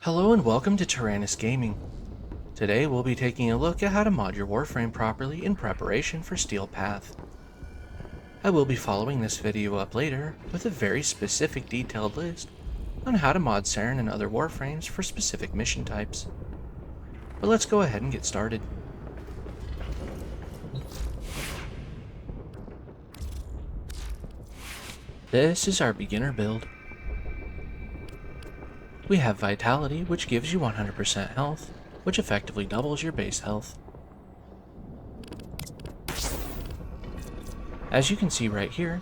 Hello and welcome to Tyrannus Gaming. Today we'll be taking a look at how to mod your Warframe properly in preparation for Steel Path. I will be following this video up later with a very specific detailed list on how to mod Saren and other Warframes for specific mission types. But let's go ahead and get started. This is our beginner build. We have Vitality, which gives you 100% health, which effectively doubles your base health. As you can see right here,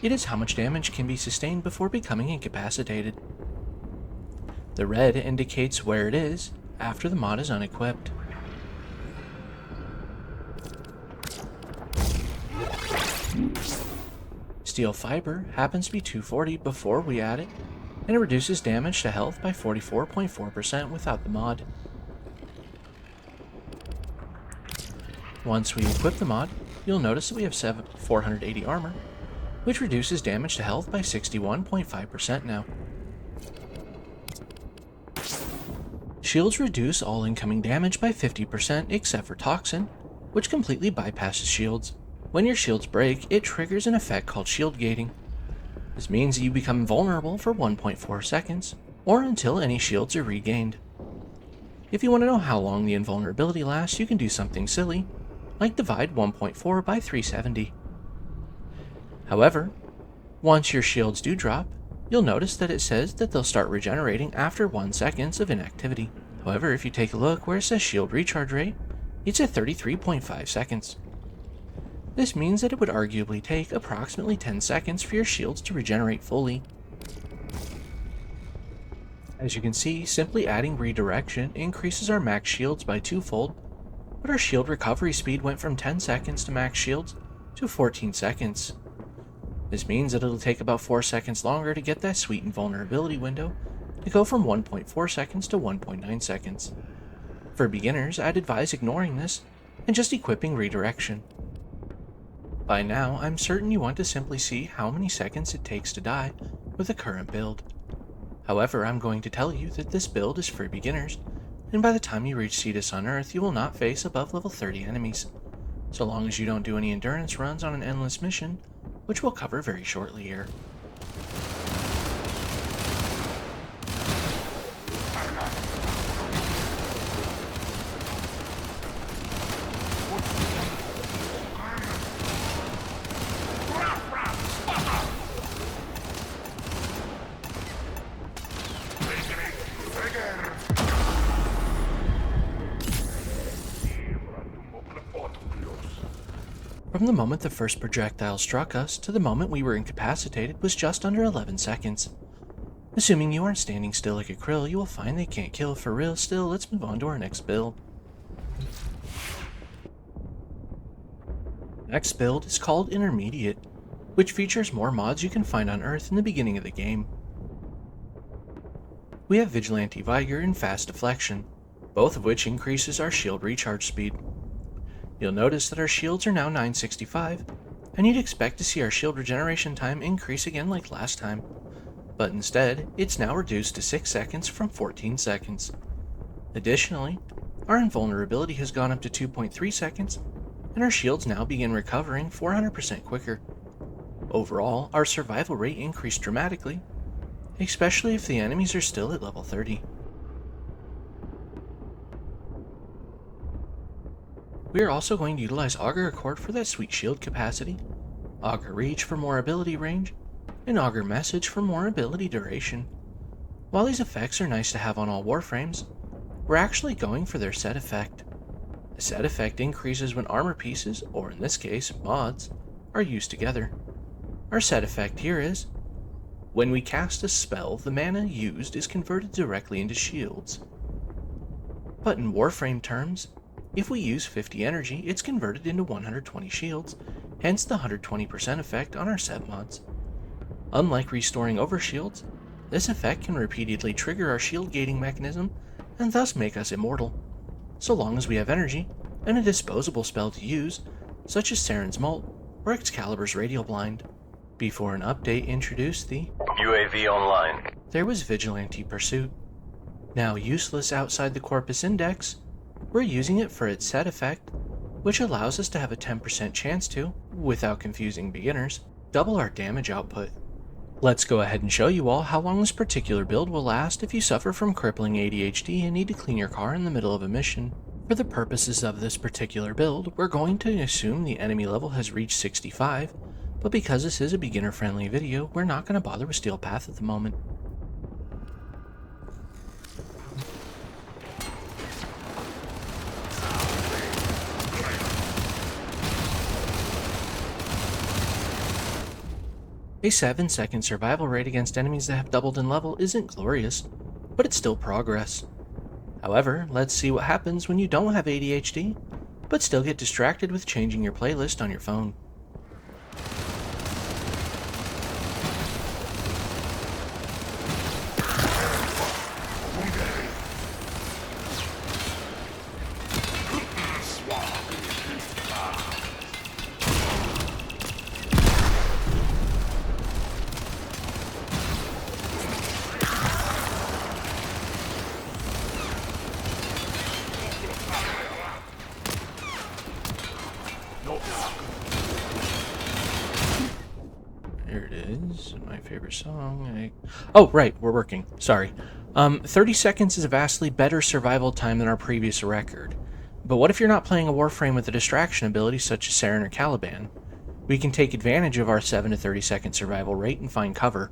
it is how much damage can be sustained before becoming incapacitated. The red indicates where it is after the mod is unequipped. Steel Fiber happens to be 240 before we add it, and it reduces damage to health by 44.4% without the mod. Once we equip the mod, you'll notice that we have 480 armor, which reduces damage to health by 61.5% now. Shields reduce all incoming damage by 50% except for Toxin, which completely bypasses shields. When your shields break, it triggers an effect called shield gating. This means that you become invulnerable for 1.4 seconds, or until any shields are regained. If you want to know how long the invulnerability lasts, you can do something silly, like divide 1.4 by 370. However, once your shields do drop, you'll notice that it says that they'll start regenerating after 1 second of inactivity. However, if you take a look where it says shield recharge rate, it's at 33.5 seconds. This means that it would arguably take approximately 10 seconds for your shields to regenerate fully. As you can see, simply adding redirection increases our max shields by twofold, but our shield recovery speed went from 10 seconds to max shields to 14 seconds. This means that it'll take about 4 seconds longer to get that sweet invulnerability window to go from 1.4 seconds to 1.9 seconds. For beginners, I'd advise ignoring this and just equipping redirection. By now, I'm certain you want to simply see how many seconds it takes to die with the current build. However, I'm going to tell you that this build is for beginners, and by the time you reach Cetus on Earth, you will not face above level 30 enemies, so long as you don't do any endurance runs on an endless mission, which we'll cover very shortly here. From the moment the first projectile struck us to the moment we were incapacitated was just under 11 seconds. Assuming you aren't standing still like a krill, you will find they can't kill for real. Still, let's move on to our next build. Next build is called Intermediate, which features more mods you can find on Earth in the beginning of the game. We have Vigilante Vigor and Fast Deflection, both of which increases our shield recharge speed. You'll notice that our shields are now 965, and you'd expect to see our shield regeneration time increase again like last time, but instead, it's now reduced to 6 seconds from 14 seconds. Additionally, our invulnerability has gone up to 2.3 seconds, and our shields now begin recovering 400% quicker. Overall, our survival rate increased dramatically, especially if the enemies are still at level 30. We are also going to utilize Augur Accord for that sweet shield capacity, Augur Reach for more ability range, and Augur Message for more ability duration. While these effects are nice to have on all Warframes, we're actually going for their set effect. The set effect increases when armor pieces, or in this case, mods, are used together. Our set effect here is, when we cast a spell, the mana used is converted directly into shields. But in Warframe terms, if we use 50 energy, it's converted into 120 shields, hence the 120% effect on our set mods. Unlike restoring overshields, this effect can repeatedly trigger our shield gating mechanism and thus make us immortal, so long as we have energy and a disposable spell to use, such as Saren's Molt or Excalibur's Radial Blind. Before an update introduced the UAV online. There was Vigilante Pursuit. Now useless outside the corpus index, we're using it for its set effect, which allows us to have a 10% chance to, without confusing beginners, double our damage output. Let's go ahead and show you all how long this particular build will last if you suffer from crippling ADHD and need to clean your car in the middle of a mission. For the purposes of this particular build, we're going to assume the enemy level has reached 65, but because this is a beginner-friendly video, we're not going to bother with Steel Path at the moment. A 7-second survival rate against enemies that have doubled in level isn't glorious, but it's still progress. However, let's see what happens when you don't have ADHD, but still get distracted with changing your playlist on your phone. Here it is, my favorite song. Oh, right, we're working. Sorry. 30 seconds is a vastly better survival time than our previous record. But what if you're not playing a Warframe with a distraction ability such as Saren or Caliban? We can take advantage of our 7 to 30 second survival rate and find cover.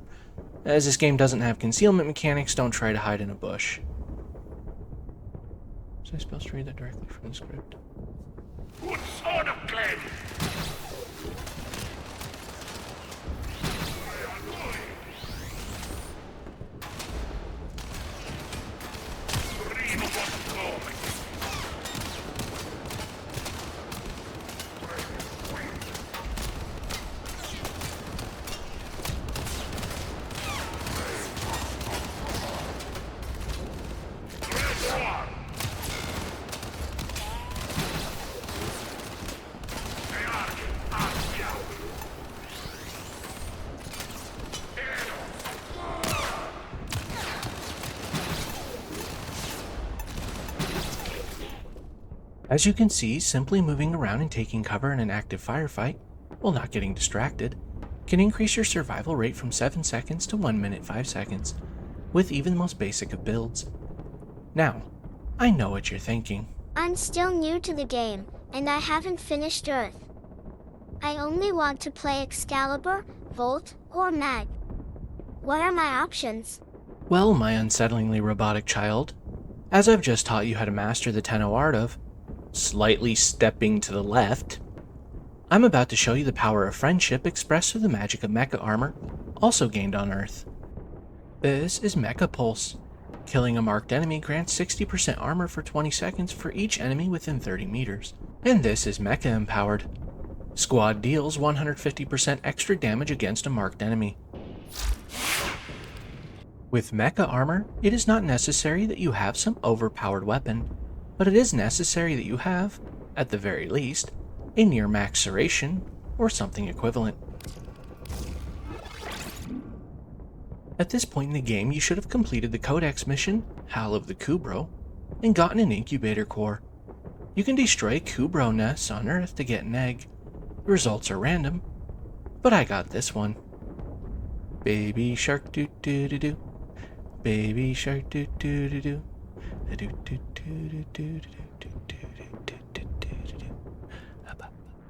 As this game doesn't have concealment mechanics, don't try to hide in a bush. Was I supposed to read that directly from the script? Good sword of Glen! As you can see, simply moving around and taking cover in an active firefight, while not getting distracted, can increase your survival rate from 7 seconds to 1 minute 5 seconds, with even the most basic of builds. Now, I know what you're thinking. I'm still new to the game, and I haven't finished Earth. I only want to play Excalibur, Volt, or Mag. What are my options? Well, my unsettlingly robotic child, as I've just taught you how to master the Tenno art of slightly stepping to the left, I'm about to show you the power of friendship expressed through the magic of mecha armor, also gained on Earth. This is Mecha Pulse. Killing a marked enemy grants 60% armor for 20 seconds for each enemy within 30 meters. And this is Mecha Empowered. Squad deals 150% extra damage against a marked enemy. With Mecha Armor, it is not necessary that you have some overpowered weapon, but it is necessary that you have, at the very least, a near max Serration or something equivalent. At this point in the game, you should have completed the Codex mission, Hal of the Kubro, and gotten an incubator core. You can destroy Kubro nests on Earth to get an egg. The results are random, but I got this one. Baby shark doo doo doo doo. Baby shark doo doo doo doo. Doo doo doo doo doo doo doo doo doo doo doo doo.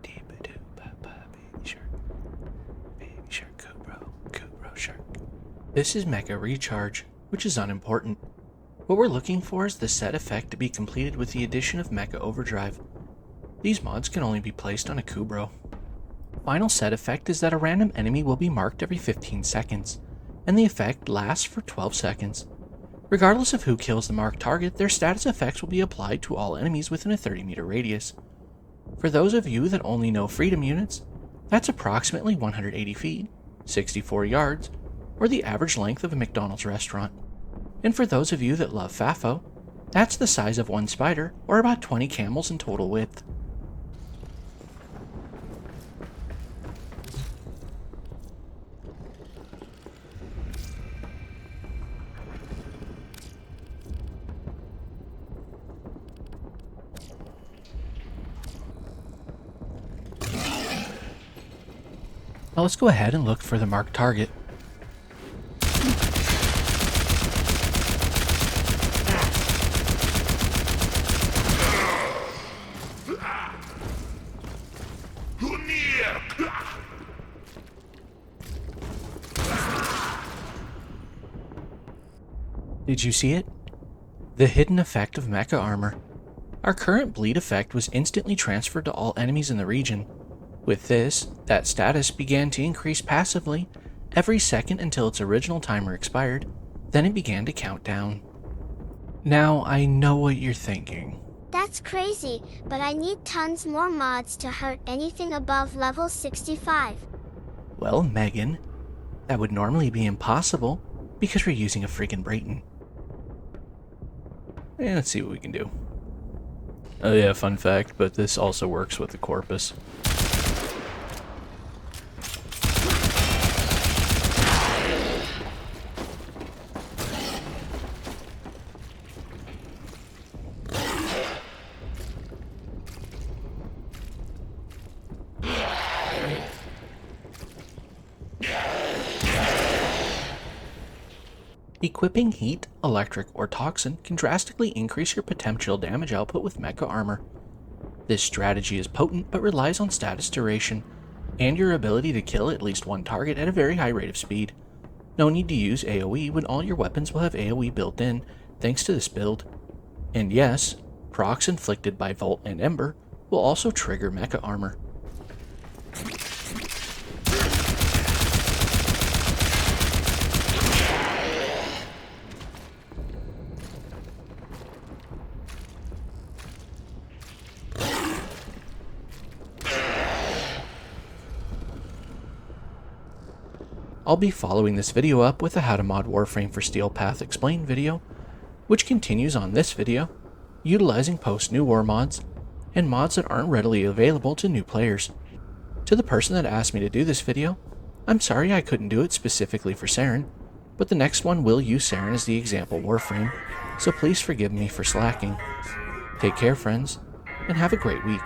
Baby shark. Baby shark Kubro shark. This is Mecha Recharge, which is unimportant. What we're looking for is the set effect to be completed with the addition of Mecha Overdrive. These mods can only be placed on a Kubro. Final set effect is that a random enemy will be marked every 15 seconds, and the effect lasts for 12 seconds. Regardless of who kills the marked target, their status effects will be applied to all enemies within a 30-meter radius. For those of you that only know freedom units, that's approximately 180 feet, 64 yards, or the average length of a McDonald's restaurant. And for those of you that love FAFO, that's the size of one spider, or about 20 camels in total width. Now let's go ahead and look for the marked target. Did you see it? The hidden effect of mecha armor. Our current bleed effect was instantly transferred to all enemies in the region. With this, that status began to increase passively every second until its original timer expired, then it began to count down. Now I know what you're thinking. That's crazy, but I need tons more mods to hurt anything above level 65. Well, Megan, that would normally be impossible because we're using a friggin' Brayton. Let's see what we can do. Oh yeah, fun fact, but this also works with the Corpus. Equipping Heat, Electric, or Toxin can drastically increase your potential damage output with mecha armor. This strategy is potent but relies on status duration, and your ability to kill at least one target at a very high rate of speed. No need to use AoE when all your weapons will have AoE built in, thanks to this build. And yes, procs inflicted by Volt and Ember will also trigger mecha armor. I'll be following this video up with a How to Mod Warframe for Steel Path Explained video, which continues on this video, utilizing post-new war mods, and mods that aren't readily available to new players. To the person that asked me to do this video, I'm sorry I couldn't do it specifically for Saren, but the next one will use Saren as the example Warframe, so please forgive me for slacking. Take care, friends, and have a great week.